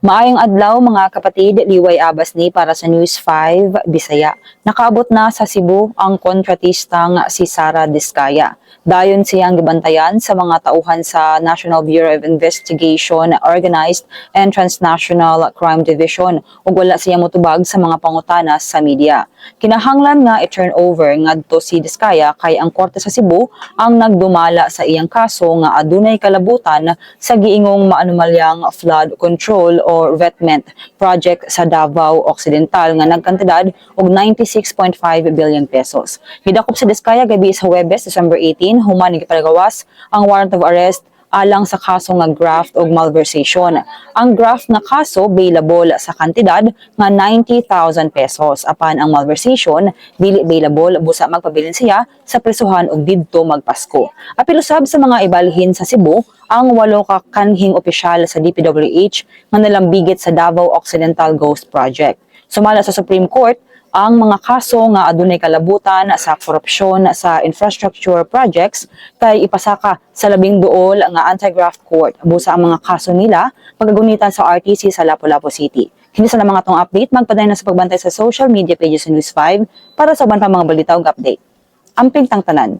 Maayong adlaw mga kapatid, Liway Abas ni para sa News 5 Bisaya. Nakaabot na sa Cebu ang kontratistang si Sara Diskaya. Dayon siyang gibantayan sa mga tauhan sa National Bureau of Investigation, Organized and Transnational Crime Division ug wala siya motubag sa mga pangutana sa media. Kinahanglan nga i-turn over ngadto si Diskaya kay ang korte sa Cebu ang nagdumala sa iyang kaso nga adunay kalabutan sa giingong maanumalyang flood control o revetment project sa Davao Occidental nga nagkantidad og 96.5 billion pesos. Gidakop sa Diskaya gabi sa Huwebes, December 18, human gipalagawas ang warrant of arrest alang sa kaso nga graft o malversation. Ang graft na kaso bailable sa kantidad nga 90,000 pesos apan ang malversation dili bailable busa magpabilin siya sa presuhan og didto magpasko. Apil usab sa mga ibalhin sa Cebu ang 8 ka kanhing opisyal sa DPWH nga nalambigit sa Davao Occidental Ghost Project. Sumala sa Supreme Court ang mga kaso nga adunay kalabutan sa korupsyon sa infrastructure projects kay ipasaka sa 12 nga anti-graft court busa ang mga kaso nila pagagunitan sa RTC sa Lapu-Lapu City. Hindi sa mga tong update, magpadayon na sa pagbantay sa social media pages sa News 5 para sa uban pa mga balita ug update. Amping tang tanan.